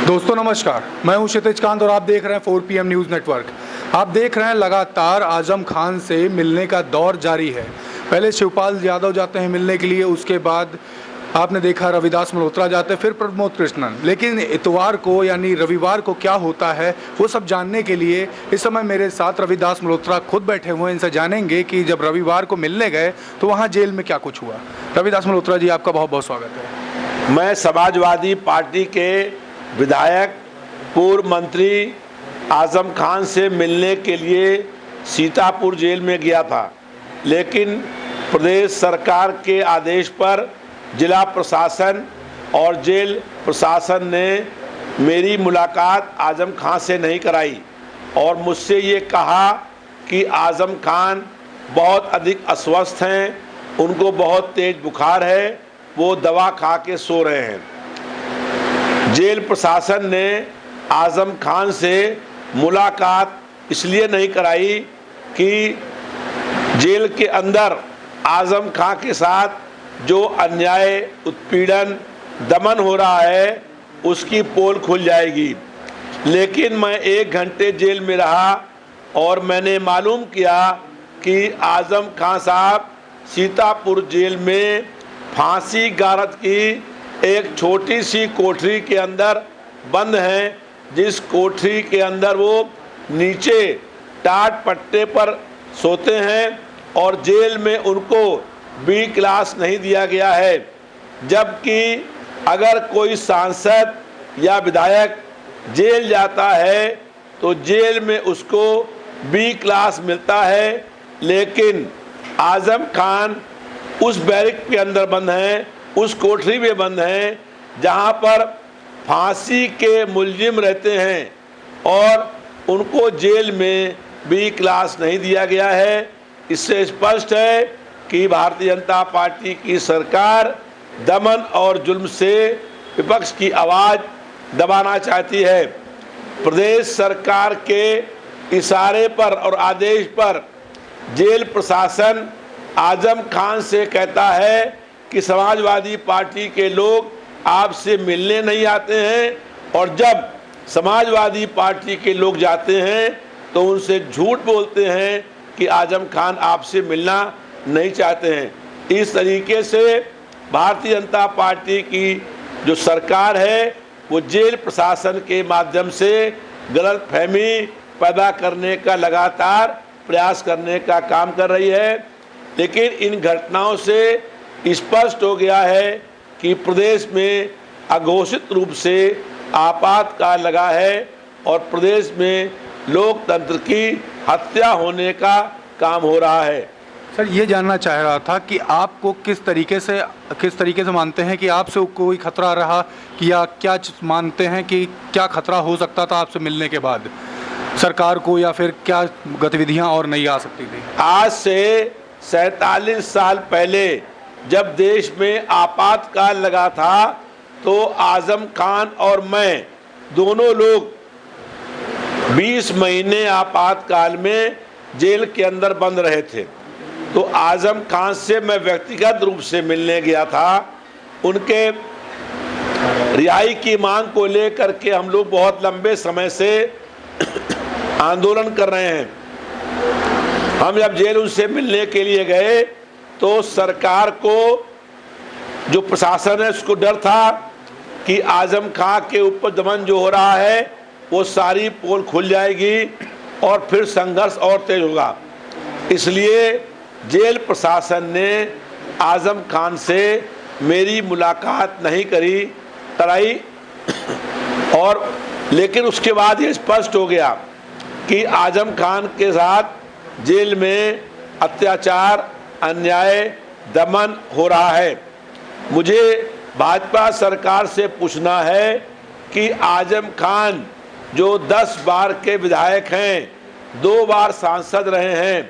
दोस्तों नमस्कार, मैं हूं क्षितिज कांत और आप देख रहे हैं 4PM न्यूज़ नेटवर्क। आप देख रहे हैं लगातार आजम खान से मिलने का दौर जारी है। पहले शिवपाल यादव जाते हैं मिलने के लिए, उसके बाद आपने देखा रविदास मल्होत्रा जाते हैं, फिर प्रमोद कृष्णन। लेकिन इतवार को यानी रविवार को क्या होता है वो सब जानने के लिए इस समय मेरे साथ रविदास मल्होत्रा खुद बैठे हुए हैं। इनसे जानेंगे कि जब रविवार को मिलने गए तो वहाँ जेल में क्या कुछ हुआ। रविदास मल्होत्रा जी, आपका बहुत बहुत स्वागत है। मैं समाजवादी पार्टी के विधायक पूर्व मंत्री आजम खान से मिलने के लिए सीतापुर जेल में गया था, लेकिन प्रदेश सरकार के आदेश पर जिला प्रशासन और जेल प्रशासन ने मेरी मुलाकात आजम खान से नहीं कराई और मुझसे ये कहा कि आजम खान बहुत अधिक अस्वस्थ हैं, उनको बहुत तेज बुखार है, वो दवा खा के सो रहे हैं। जेल प्रशासन ने आजम खान से मुलाकात इसलिए नहीं कराई कि जेल के अंदर आजम खान के साथ जो अन्याय, उत्पीड़न, दमन हो रहा है उसकी पोल खुल जाएगी। लेकिन मैं 1 घंटे जेल में रहा और मैंने मालूम किया कि आजम खान साहब सीतापुर जेल में फांसी गारद की एक छोटी सी कोठरी के अंदर बंद हैं, जिस कोठरी के अंदर वो नीचे टाट पट्टे पर सोते हैं और जेल में उनको बी क्लास नहीं दिया गया है। जबकि अगर कोई सांसद या विधायक जेल जाता है तो जेल में उसको बी क्लास मिलता है, लेकिन आजम खान उस बैरिक के अंदर बंद हैं, उस कोठरी में बंद हैं जहां पर फांसी के मुलजिम रहते हैं और उनको जेल में बी क्लास नहीं दिया गया है। इससे स्पष्ट है कि भारतीय जनता पार्टी की सरकार दमन और जुल्म से विपक्ष की आवाज़ दबाना चाहती है। प्रदेश सरकार के इशारे पर और आदेश पर जेल प्रशासन आजम खान से कहता है कि समाजवादी पार्टी के लोग आपसे मिलने नहीं आते हैं, और जब समाजवादी पार्टी के लोग जाते हैं तो उनसे झूठ बोलते हैं कि आजम खान आपसे मिलना नहीं चाहते हैं। इस तरीके से भारतीय जनता पार्टी की जो सरकार है वो जेल प्रशासन के माध्यम से गलतफहमी पैदा करने का लगातार प्रयास करने का काम कर रही है। लेकिन इन घटनाओं से स्पष्ट हो गया है कि प्रदेश में अघोषित रूप से आपातकाल लगा है और प्रदेश में लोकतंत्र की हत्या होने का काम हो रहा है। सर, ये जानना चाह रहा था कि आपको किस तरीके से मानते हैं कि आपसे कोई खतरा रहा, कि या क्या मानते हैं कि क्या खतरा हो सकता था आपसे मिलने के बाद सरकार को, या फिर क्या गतिविधियां और नहीं आ सकती थी? आज से 47 साल पहले जब देश में आपातकाल लगा था तो आजम खान और मैं दोनों लोग 20 महीने आपातकाल में जेल के अंदर बंद रहे थे। तो आजम खान से मैं व्यक्तिगत रूप से मिलने गया था। उनके रिहाई की मांग को लेकर के हम लोग बहुत लंबे समय से आंदोलन कर रहे हैं। हम जब जेल उनसे मिलने के लिए गए तो सरकार को, जो प्रशासन है, उसको डर था कि आजम खान के ऊपर दमन जो हो रहा है वो सारी पोल खुल जाएगी और फिर संघर्ष और तेज होगा। इसलिए जेल प्रशासन ने आजम खान से मेरी मुलाकात नहीं कराई और लेकिन उसके बाद ये स्पष्ट हो गया कि आजम खान के साथ जेल में अत्याचार, अन्याय, दमन हो रहा है। मुझे भाजपा सरकार से पूछना है कि आजम खान जो 10 बार के विधायक हैं, 2 बार सांसद रहे हैं,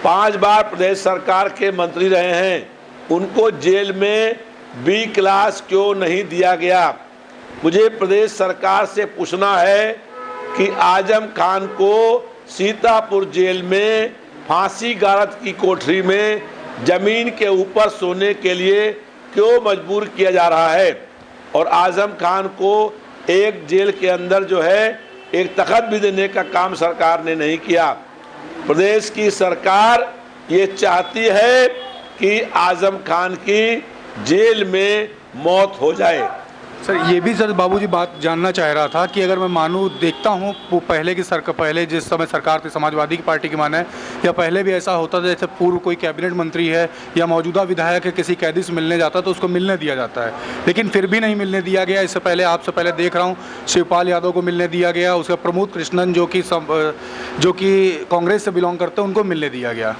5 बार प्रदेश सरकार के मंत्री रहे हैं, उनको जेल में बी क्लास क्यों नहीं दिया गया? मुझे प्रदेश सरकार से पूछना है कि आजम खान को सीतापुर जेल में फांसी गारद की कोठरी में जमीन के ऊपर सोने के लिए क्यों मजबूर किया जा रहा है और आजम खान को एक जेल के अंदर जो है एक तख्त भी देने का काम सरकार ने नहीं किया। प्रदेश की सरकार ये चाहती है कि आजम खान की जेल में मौत हो जाए। सर ये भी सर बाबूजी बात जानना चाह रहा था कि अगर मैं मानूँ देखता हूँ वो पहले जिस समय सरकार थी समाजवादी की पार्टी की माने, या पहले भी ऐसा होता था जैसे पूर्व कोई कैबिनेट मंत्री है या मौजूदा विधायक है किसी कैदी से मिलने जाता तो उसको मिलने दिया जाता है, लेकिन फिर भी नहीं मिलने दिया गया। इससे पहले आपसे पहले देख रहा हूँ शिवपाल यादव को मिलने दिया गया, उसका प्रमोद कृष्णन जो कि कांग्रेस से बिलोंग करते हैं उनको मिलने दिया गया।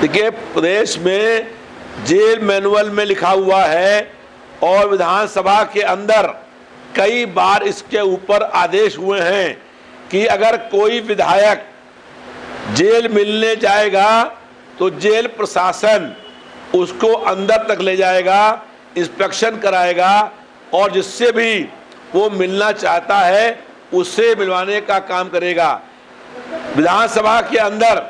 देखिए, प्रदेश में जेल मैनुअल में लिखा हुआ है और विधानसभा के अंदर कई बार इसके ऊपर आदेश हुए हैं कि अगर कोई विधायक जेल मिलने जाएगा तो जेल प्रशासन उसको अंदर तक ले जाएगा, इंस्पेक्शन कराएगा और जिससे भी वो मिलना चाहता है उससे मिलवाने का काम करेगा। विधानसभा के अंदर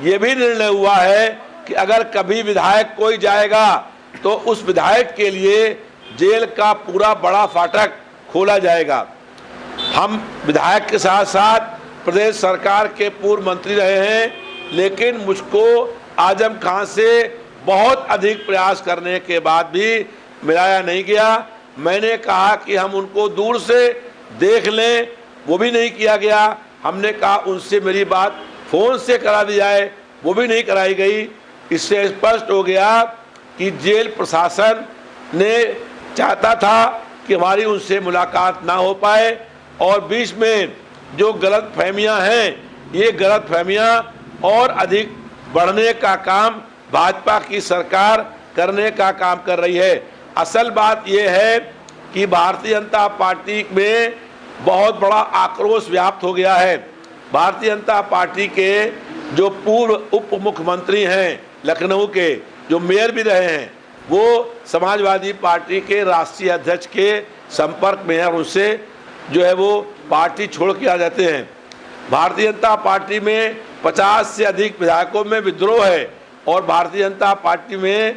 ये भी निर्णय हुआ है कि अगर कभी विधायक कोई जाएगा तो उस विधायक के लिए जेल का पूरा बड़ा फाटक खोला जाएगा। हम विधायक के साथ साथ प्रदेश सरकार के पूर्व मंत्री रहे हैं, लेकिन मुझको आजम खान से बहुत अधिक प्रयास करने के बाद भी मिलाया नहीं गया। मैंने कहा कि हम उनको दूर से देख लें, वो भी नहीं किया गया। हमने कहा उनसे मेरी बात फ़ोन से करा दी जाए, वो भी नहीं कराई गई। इससे स्पष्ट हो गया कि जेल प्रशासन ने चाहता था कि हमारी उनसे मुलाकात ना हो पाए और बीच में जो गलत फहमियाँ हैं, ये गलत फहमियाँ और अधिक बढ़ने का काम भाजपा की सरकार करने का काम कर रही है। असल बात ये है कि भारतीय जनता पार्टी में बहुत बड़ा आक्रोश व्याप्त हो गया है। भारतीय जनता पार्टी के जो पूर्व उप मुख्यमंत्री हैं लखनऊ के, जो मेयर भी रहे हैं, वो समाजवादी पार्टी के राष्ट्रीय अध्यक्ष के संपर्क में है और उससे जो है वो पार्टी छोड़ के आ जाते हैं। भारतीय जनता पार्टी में 50 से अधिक विधायकों में विद्रोह है और भारतीय जनता पार्टी में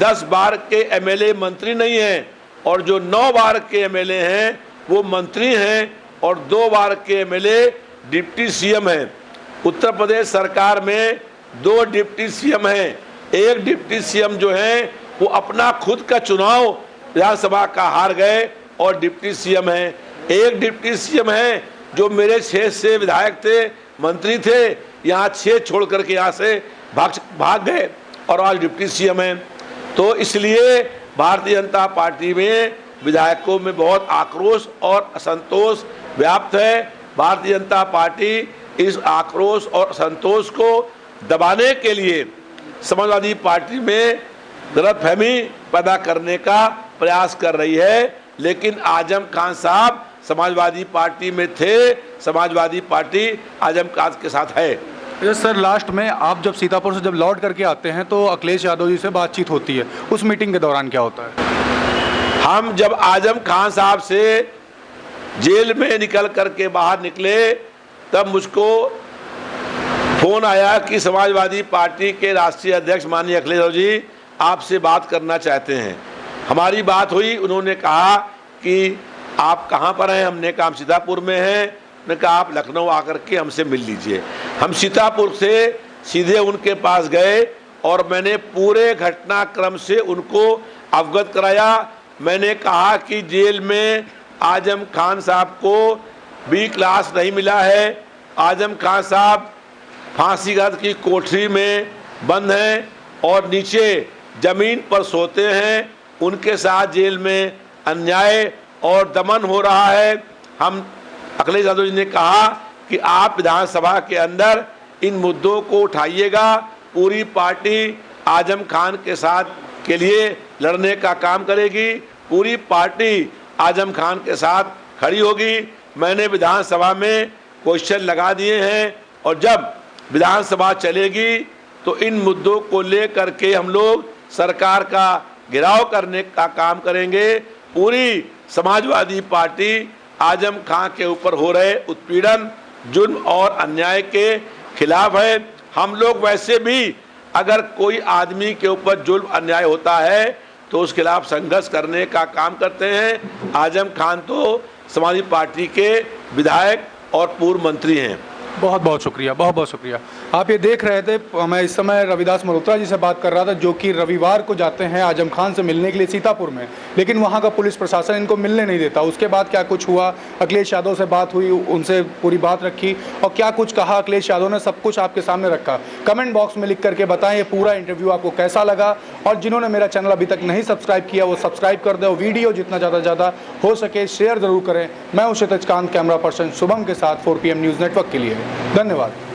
10 बार के एमएलए मंत्री नहीं हैं और जो 9 बार के एमएलए हैं वो मंत्री हैं और 2 बार के एमएलए डिप्टी सीएम हैं। उत्तर प्रदेश सरकार में 2 डिप्टी सीएम हैं। एक डिप्टी सीएम जो हैं वो अपना खुद का चुनाव विधानसभा का हार गए और डिप्टी सीएम हैं। एक डिप्टी सीएम हैं जो मेरे 6 से विधायक थे, मंत्री थे, यहाँ 6 छोड़ करके यहाँ से भाग गए और आज डिप्टी सीएम हैं। तो इसलिए भारतीय जनता पार्टी में विधायकों में बहुत आक्रोश और असंतोष व्याप्त है। भारतीय जनता पार्टी इस आक्रोश और असंतोष को दबाने के लिए समाजवादी पार्टी में गलतफहमी पैदा करने का प्रयास कर रही है, लेकिन आजम खान साहब समाजवादी पार्टी में थे, समाजवादी पार्टी आजम खान के साथ है। सर लास्ट में आप जब सीतापुर से लौट करके आते हैं तो अखिलेश यादव जी से बातचीत होती है, उस मीटिंग के दौरान क्या होता है? हम जब आजम खान साहब से जेल में निकल करके बाहर निकले तब मुझको फ़ोन आया कि समाजवादी पार्टी के राष्ट्रीय अध्यक्ष माननीय अखिलेश यादव जी आपसे बात करना चाहते हैं। हमारी बात हुई, उन्होंने कहा कि आप कहाँ पर हैं? हमने कहा हम सीतापुर में हैं। उन्होंने कहा आप लखनऊ आकर के हमसे मिल लीजिए। हम सीतापुर से सीधे उनके पास गए और मैंने पूरे घटनाक्रम से उनको अवगत कराया। मैंने कहा कि जेल में आजम खान साहब को बी क्लास नहीं मिला है, आजम खान साहब फांसीगढ़ की कोठरी में बंद हैं और नीचे ज़मीन पर सोते हैं, उनके साथ जेल में अन्याय और दमन हो रहा है। हम अखिलेश यादव जी ने कहा कि आप विधानसभा के अंदर इन मुद्दों को उठाइएगा, पूरी पार्टी आजम खान के साथ के लिए लड़ने का काम करेगी, पूरी पार्टी आजम खान के साथ खड़ी होगी। मैंने विधानसभा में क्वेश्चन लगा दिए हैं और जब विधानसभा चलेगी तो इन मुद्दों को लेकर के हम लोग सरकार का घेराव करने का काम करेंगे। पूरी समाजवादी पार्टी आजम खान के ऊपर हो रहे उत्पीड़न, जुल्म और अन्याय के खिलाफ है। हम लोग वैसे भी अगर कोई आदमी के ऊपर जुल्म अन्याय होता है तो उस खिलाफ संघर्ष करने का काम करते हैं। आजम खान तो समाजवादी पार्टी के विधायक और पूर्व मंत्री हैं। बहुत बहुत शुक्रिया, बहुत बहुत शुक्रिया। आप ये देख रहे थे, मैं इस समय रविदास मल्होत्रा जी से बात कर रहा था, जो कि रविवार को जाते हैं आजम खान से मिलने के लिए सीतापुर में, लेकिन वहाँ का पुलिस प्रशासन इनको मिलने नहीं देता। उसके बाद क्या कुछ हुआ, अखिलेश यादव से बात हुई, उनसे पूरी बात रखी और क्या कुछ कहा अखिलेश यादव ने, सब कुछ आपके सामने रखा। कमेंट बॉक्स में लिख करके बताएं ये पूरा इंटरव्यू आपको कैसा लगा, और जिन्होंने मेरा चैनल अभी तक नहीं सब्सक्राइब किया वो सब्सक्राइब कर दें और वीडियो जितना ज़्यादा हो सके शेयर ज़रूर करें। मैं हूं क्षितिज कांत, कैमरा पर्सन शुभम के साथ 4 PM न्यूज़ नेटवर्क के लिए। धन्यवाद।